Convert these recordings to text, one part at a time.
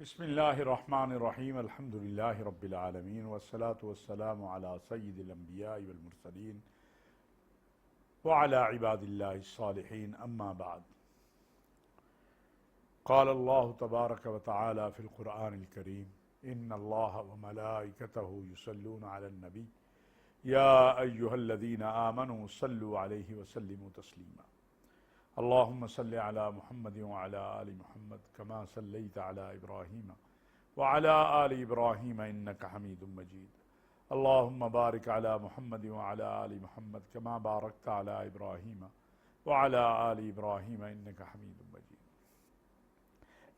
بسم اللہ الرحمن الرحیم الحمد للہ رب العالمین والصلاة والسلام علی سید الانبیاء والمرسلین وعلی عباد اللہ الصالحین اما بعد قال اللہ تبارک وتعالی فی القرآن الکریم ان اللہ وملائکتہ یصلون علی النبی یا ایہا الذین آمنوا صلوا علیہ وسلموا تسلیما اللہم صلی علی محمد وعلی آل محمد کما صلیت علی ابراہیم وعلی آل ابراہیم انک حمید مجید اللہم بارک علی محمد وعلی آل محمد کما بارکت علی ابراہیم وعلی آل ابراہیم انک حمید مجید۔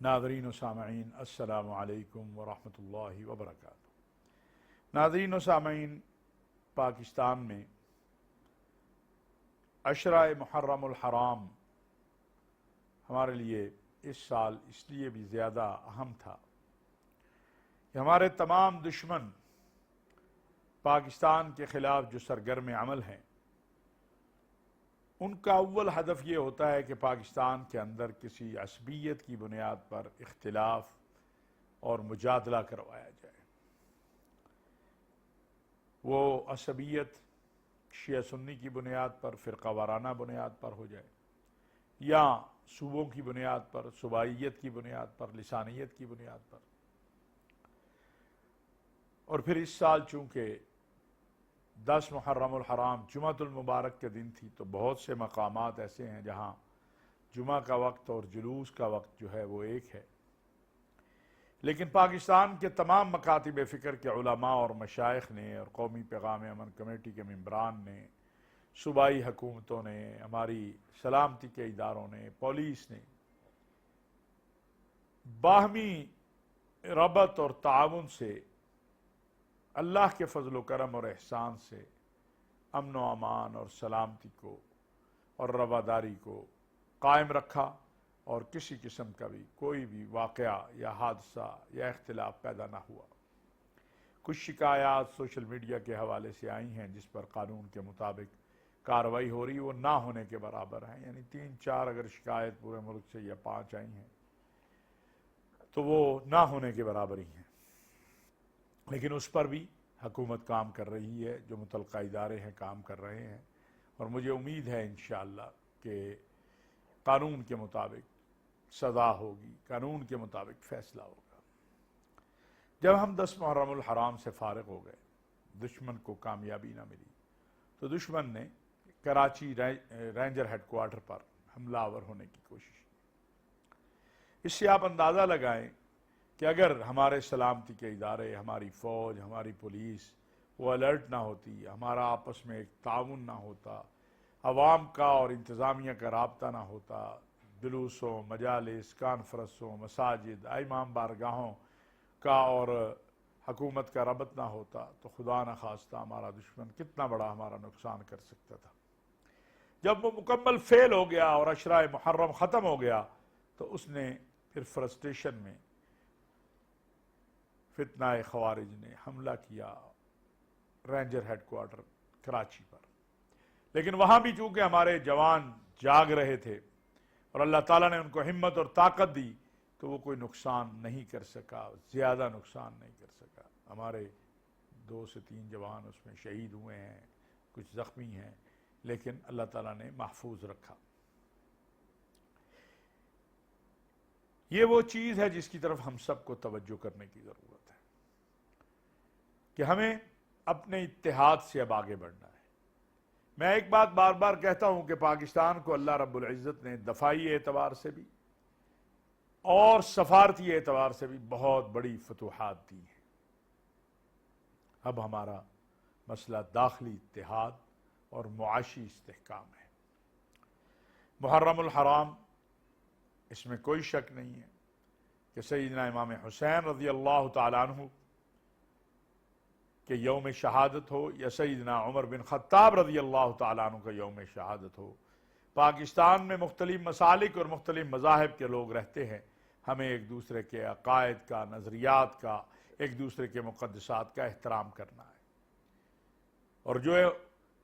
ناظرین و سامعین السلام علیکم ورحمۃ اللہ وبرکاتہ۔ ناظرین و سامعین، پاکستان میں عشرہ محرم الحرام ہمارے لیے اس سال اس لیے بھی زیادہ اہم تھا کہ ہمارے تمام دشمن پاکستان کے خلاف جو سرگرم عمل ہیں، ان کا اول ہدف یہ ہوتا ہے کہ پاکستان کے اندر کسی عصبیت کی بنیاد پر اختلاف اور مجادلہ کروایا جائے۔ وہ عصبیت شیعہ سنی کی بنیاد پر، فرقہ وارانہ بنیاد پر ہو جائے، یا صوبوں کی بنیاد پر، صوبائیت کی بنیاد پر، لسانیت کی بنیاد پر۔ اور پھر اس سال چونکہ 10 محرم الحرام جمعۃ المبارک کے دن تھی، تو بہت سے مقامات ایسے ہیں جہاں جمعہ کا وقت اور جلوس کا وقت جو ہے وہ ایک ہے، لیکن پاکستان کے تمام مکاتب فکر کے علماء اور مشائخ نے، اور قومی پیغام امن کمیٹی کے ممبران نے، صوبائی حکومتوں نے، ہماری سلامتی کے اداروں نے، پولیس نے باہمی ربط اور تعاون سے، اللہ کے فضل و کرم اور احسان سے امن و امان اور سلامتی کو اور رواداری کو قائم رکھا، اور کسی قسم کا بھی کوئی بھی واقعہ یا حادثہ یا اختلاف پیدا نہ ہوا۔ کچھ شکایات سوشل میڈیا کے حوالے سے آئی ہیں جس پر قانون کے مطابق کارروائی ہو رہی، وہ نہ ہونے کے برابر ہیں، یعنی 3-4 اگر شکایت پورے ملک سے یا 5 آئی ہیں تو وہ نہ ہونے کے برابر ہی ہیں، لیکن اس پر بھی حکومت کام کر رہی ہے، جو متعلقہ ادارے ہیں کام کر رہے ہیں، اور مجھے امید ہے انشاءاللہ کہ قانون کے مطابق سزا ہوگی، قانون کے مطابق فیصلہ ہوگا۔ جب ہم 10 محرم الحرام سے فارغ ہو گئے، دشمن کو کامیابی نہ ملی، تو دشمن نے کراچی رینجر ہیڈ کوارٹر پر حملہ آور ہونے کی کوشش کی۔ اس سے آپ اندازہ لگائیں کہ اگر ہمارے سلامتی کے ادارے، ہماری فوج، ہماری پولیس وہ الرٹ نہ ہوتی، ہمارا آپس میں ایک تعاون نہ ہوتا، عوام کا اور انتظامیہ کا رابطہ نہ ہوتا، جلوسوں، مجالس، کانفرنسوں، مساجد، امام بارگاہوں کا اور حکومت کا ربط نہ ہوتا، تو خدا نخواستہ ہمارا دشمن کتنا بڑا ہمارا نقصان کر سکتا تھا۔ جب وہ مکمل فیل ہو گیا اور عشرہ محرم ختم ہو گیا، تو اس نے پھر فرسٹریشن میں فتنہ خوارج نے حملہ کیا رینجر ہیڈ کوارٹر کراچی پر، لیکن وہاں بھی چونکہ ہمارے جوان جاگ رہے تھے اور اللہ تعالیٰ نے ان کو ہمت اور طاقت دی، تو وہ کوئی نقصان نہیں کر سکا، زیادہ نقصان نہیں کر سکا۔ ہمارے 2 سے 3 جوان اس میں شہید ہوئے ہیں، کچھ زخمی ہیں، لیکن اللہ تعالیٰ نے محفوظ رکھا۔ یہ وہ چیز ہے جس کی طرف ہم سب کو توجہ کرنے کی ضرورت ہے کہ ہمیں اپنے اتحاد سے اب آگے بڑھنا ہے۔ میں ایک بات بار بار کہتا ہوں کہ پاکستان کو اللہ رب العزت نے دفاعی اعتبار سے بھی اور سفارتی اعتبار سے بھی بہت بڑی فتوحات دی ہیں۔ اب ہمارا مسئلہ داخلی اتحاد اور معاشی استحکام ہے۔ محرم الحرام، اس میں کوئی شک نہیں ہے کہ سیدنا امام حسین رضی اللہ تعالیٰ عنہ کہ یوم شہادت ہو، یا سیدنا عمر بن خطاب رضی اللہ تعالیٰ عنہ کا یوم شہادت ہو، پاکستان میں مختلف مسالک اور مختلف مذاہب کے لوگ رہتے ہیں، ہمیں ایک دوسرے کے عقائد کا، نظریات کا، ایک دوسرے کے مقدسات کا احترام کرنا ہے، اور جو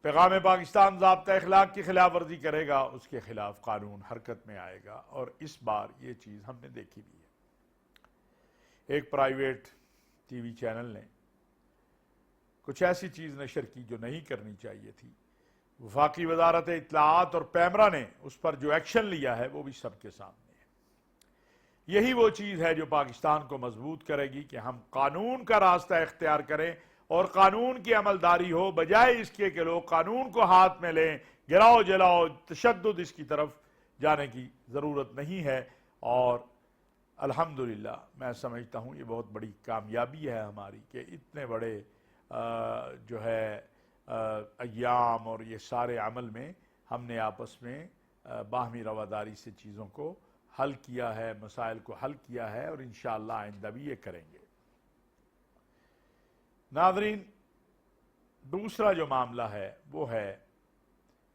پیغام پاکستان ضابطہ اخلاق کی خلاف ورزی کرے گا اس کے خلاف قانون حرکت میں آئے گا، اور اس بار یہ چیز ہم نے دیکھی بھی ہے۔ ایک پرائیویٹ ٹی وی چینل نے کچھ ایسی چیز نشر کی جو نہیں کرنی چاہیے تھی. وفاقی وزارت اطلاعات اور پیمرا نے اس پر جو ایکشن لیا ہے وہ بھی سب کے سامنے ہے. یہی وہ چیز ہے جو پاکستان کو مضبوط کرے گی کہ ہم قانون کا راستہ اختیار کریں اور قانون کی عملداری ہو، بجائے اس کے کہ لوگ قانون کو ہاتھ میں لیں. گراؤ جلاؤ تشدد اس کی طرف جانے کی ضرورت نہیں ہے. اور الحمدللہ میں سمجھتا ہوں یہ بہت بڑی کامیابی ہے ہماری کہ اتنے بڑے جو ہے ایام اور یہ سارے عمل میں ہم نے آپس میں باہمی رواداری سے چیزوں کو حل کیا ہے، مسائل کو حل کیا ہے، اور انشاءاللہ آئندہ بھی یہ کریں گے. ناظرین، دوسرا جو معاملہ ہے وہ ہے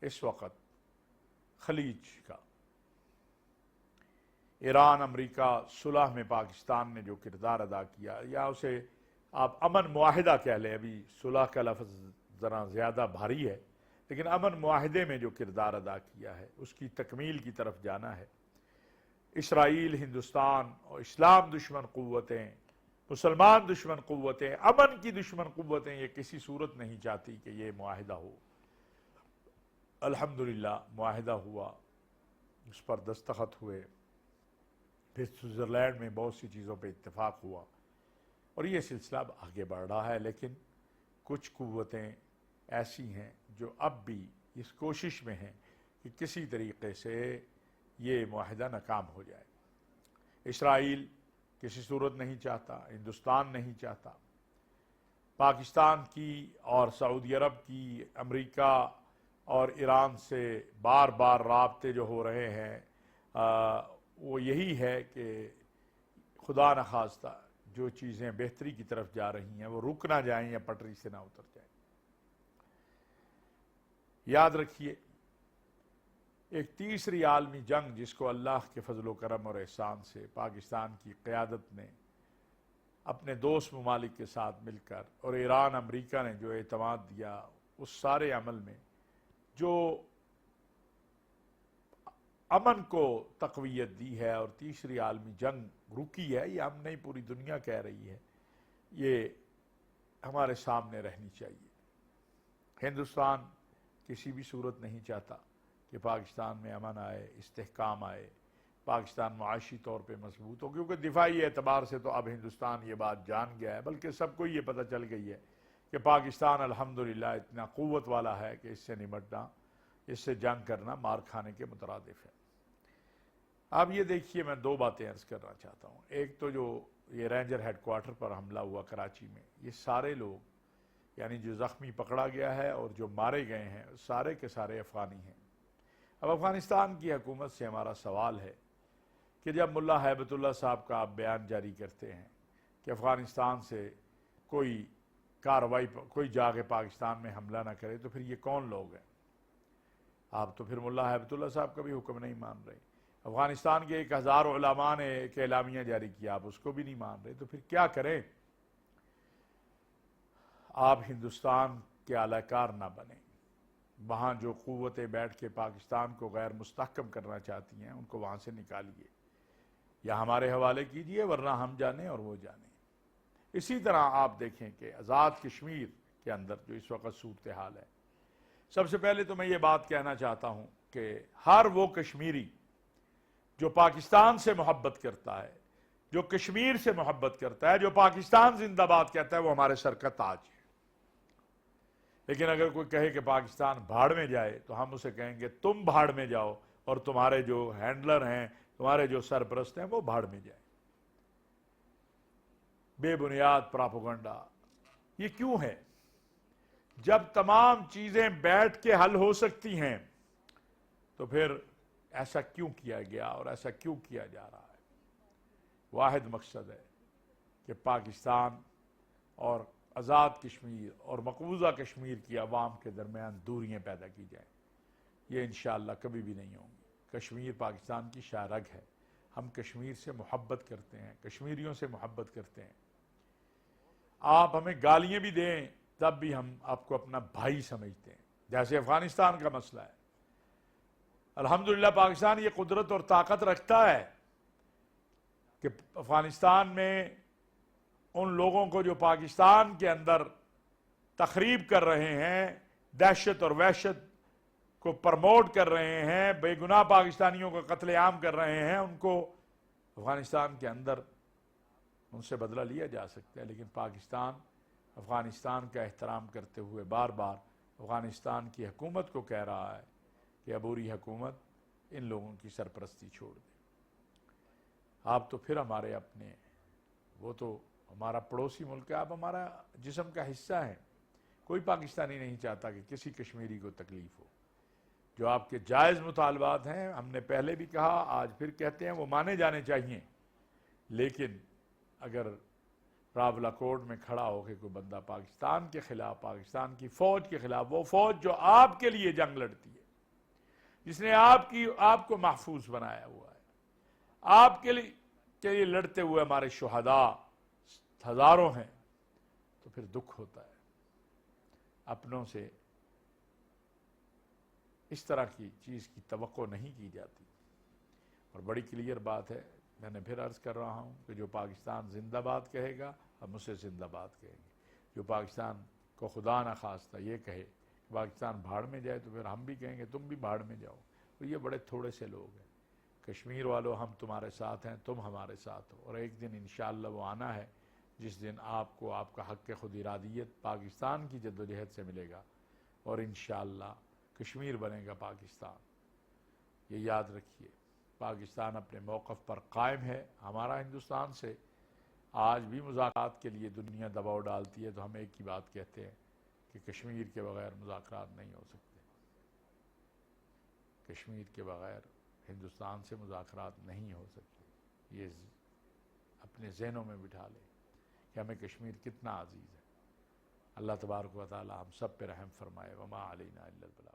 اس وقت خلیج کا. ایران امریکہ صلح میں پاکستان نے جو کردار ادا کیا، یا اسے آپ امن معاہدہ کہہ لیں، ابھی صلح کا لفظ ذرا زیادہ بھاری ہے، لیکن امن معاہدے میں جو کردار ادا کیا ہے اس کی تکمیل کی طرف جانا ہے. اسرائیل، ہندوستان اور اسلام دشمن قوتیں، مسلمان دشمن قوتیں، امن کی دشمن قوتیں یہ کسی صورت نہیں چاہتی کہ یہ معاہدہ ہو. الحمدللہ معاہدہ ہوا، اس پر دستخط ہوئے، پھر سوئٹزرلینڈ میں بہت سی چیزوں پہ اتفاق ہوا، اور یہ سلسلہ اب آگے بڑھ رہا ہے. لیکن کچھ قوتیں ایسی ہیں جو اب بھی اس کوشش میں ہیں کہ کسی طریقے سے یہ معاہدہ ناکام ہو جائے. اسرائیل کسی صورت نہیں چاہتا، ہندوستان نہیں چاہتا، پاکستان کی اور سعودی عرب کی، امریکہ اور ایران سے بار بار رابطے جو ہو رہے ہیں وہ یہی ہے کہ خدا نخواستہ جو چیزیں بہتری کی طرف جا رہی ہیں وہ رک نہ جائیں یا پٹری سے نہ اتر جائیں. یاد رکھیے، ایک تیسری عالمی جنگ جس کو اللہ کے فضل و کرم اور احسان سے پاکستان کی قیادت نے اپنے دوست ممالک کے ساتھ مل کر اور ایران امریکہ نے جو اعتماد دیا، اس سارے عمل میں جو امن کو تقویت دی ہے اور تیسری عالمی جنگ رکی ہے، یہ ہم نہیں پوری دنیا کہہ رہی ہے، یہ ہمارے سامنے رہنی چاہیے. ہندوستان کسی بھی صورت نہیں چاہتا کہ پاکستان میں امن آئے، استحکام آئے، پاکستان معاشی طور پہ مضبوط ہو، کیونکہ دفاعی اعتبار سے تو اب ہندوستان یہ بات جان گیا ہے، بلکہ سب کو یہ پتہ چل گئی ہے کہ پاکستان الحمدللہ اتنا قوت والا ہے کہ اس سے نمٹنا، اس سے جنگ کرنا مار کھانے کے مترادف ہے. اب یہ دیکھیے، میں دو باتیں عرض کرنا چاہتا ہوں. ایک تو جو یہ رینجر ہیڈ کوارٹر پر حملہ ہوا کراچی میں، یہ سارے لوگ یعنی جو زخمی پکڑا گیا ہے اور جو مارے گئے ہیں سارے کے سارے افغانی ہیں. اب افغانستان کی حکومت سے ہمارا سوال ہے کہ جب ملا ہیبت اللہ صاحب کا آپ بیان جاری کرتے ہیں کہ افغانستان سے کوئی کارروائی، کوئی جا کے پاکستان میں حملہ نہ کرے، تو پھر یہ کون لوگ ہیں؟ آپ تو پھر ملا ہیبت اللہ صاحب کا بھی حکم نہیں مان رہے. افغانستان کے 1000 علماء نے ایک اعلامیہ جاری کیا، آپ اس کو بھی نہیں مان رہے، تو پھر کیا کریں؟ آپ ہندوستان کے اعلی کار نہ بنیں. وہاں جو قوتیں بیٹھ کے پاکستان کو غیر مستحکم کرنا چاہتی ہیں ان کو وہاں سے نکالیے یا ہمارے حوالے کیجیے، ورنہ ہم جانیں اور وہ جانیں. اسی طرح آپ دیکھیں کہ آزاد کشمیر کے اندر جو اس وقت صورتحال ہے، سب سے پہلے تو میں یہ بات کہنا چاہتا ہوں کہ ہر وہ کشمیری جو پاکستان سے محبت کرتا ہے، جو کشمیر سے محبت کرتا ہے، جو پاکستان زندہ باد کہتا ہے، وہ ہمارے سر کا تاج ہے. لیکن اگر کوئی کہے کہ پاکستان بھاڑ میں جائے تو ہم اسے کہیں گے تم بھاڑ میں جاؤ اور تمہارے جو ہینڈلر ہیں، تمہارے جو سرپرست ہیں، وہ بھاڑ میں جائیں. بے بنیاد پراپوگنڈا. یہ کیوں ہے؟ جب تمام چیزیں بیٹھ کے حل ہو سکتی ہیں تو پھر ایسا کیوں کیا گیا اور ایسا کیوں کیا جا رہا ہے؟ واحد مقصد ہے کہ پاکستان اور آزاد کشمیر اور مقبوضہ کشمیر کی عوام کے درمیان دوریاں پیدا کی جائیں. یہ انشاءاللہ کبھی بھی نہیں ہوں گی. کشمیر پاکستان کی شاہ رگ ہے. ہم کشمیر سے محبت کرتے ہیں، کشمیریوں سے محبت کرتے ہیں. آپ ہمیں گالیاں بھی دیں تب بھی ہم آپ کو اپنا بھائی سمجھتے ہیں. جیسے افغانستان کا مسئلہ ہے، الحمدللہ پاکستان یہ قدرت اور طاقت رکھتا ہے کہ افغانستان میں ان لوگوں کو جو پاکستان کے اندر تخریب کر رہے ہیں، دہشت اور وحشت کو پرموٹ کر رہے ہیں، بے گناہ پاکستانیوں کو قتل عام کر رہے ہیں، ان کو افغانستان کے اندر ان سے بدلہ لیا جا سکتا ہے، لیکن پاکستان افغانستان کا احترام کرتے ہوئے بار بار افغانستان کی حکومت کو کہہ رہا ہے کہ عبوری حکومت ان لوگوں کی سرپرستی چھوڑ دے۔ آپ تو پھر ہمارے اپنے، وہ تو ہمارا پڑوسی ملک ہے، آپ ہمارا جسم کا حصہ ہیں۔ کوئی پاکستانی نہیں چاہتا کہ کسی کشمیری کو تکلیف ہو۔ جو آپ کے جائز مطالبات ہیں، ہم نے پہلے بھی کہا، آج پھر کہتے ہیں، وہ مانے جانے چاہیے، لیکن اگر راولاکوٹ میں کھڑا ہو کے کوئی بندہ پاکستان کے خلاف، پاکستان کی فوج کے خلاف، وہ فوج جو آپ کے لیے جنگ لڑتی ہے، جس نے آپ کو محفوظ بنایا ہوا ہے، آپ کے لیے لڑتے ہوئے ہمارے شہداء ہزاروں ہیں، تو پھر دکھ ہوتا ہے۔ اپنوں سے اس طرح کی چیز کی توقع نہیں کی جاتی۔ اور بڑی کلیئر بات ہے، میں نے پھر عرض کر رہا ہوں کہ جو پاکستان زندہ باد کہے گا، ہم اسے زندہ باد کہیں گے۔ جو پاکستان کو خدا نہ خواستہ یہ کہے کہ پاکستان بھاڑ میں جائے، تو پھر ہم بھی کہیں گے تم بھی بھاڑ میں جاؤ۔ تو یہ بڑے تھوڑے سے لوگ ہیں۔ کشمیر والوں، ہم تمہارے ساتھ ہیں، تم ہمارے ساتھ ہو، اور ایک دن انشاءاللہ وہ آنا ہے جس دن آپ کو آپ کا حق خود ارادیت پاکستان کی جدوجہد سے ملے گا، اور انشاءاللہ کشمیر بنے گا پاکستان۔ یہ یاد رکھیے، پاکستان اپنے موقف پر قائم ہے۔ ہمارا ہندوستان سے آج بھی مذاکرات کے لیے دنیا دباؤ ڈالتی ہے، تو ہم ایک ہی بات کہتے ہیں کہ کشمیر کے بغیر مذاکرات نہیں ہو سکتے۔ کشمیر کے بغیر ہندوستان سے مذاکرات نہیں ہو سکتے۔ یہ اپنے ذہنوں میں بٹھا لیں کہ ہمیں کشمیر کتنا عزیز ہے۔ اللہ تبارک و تعالی ہم سب پہ رحم فرمائے۔ وما علینا الا البلاغ۔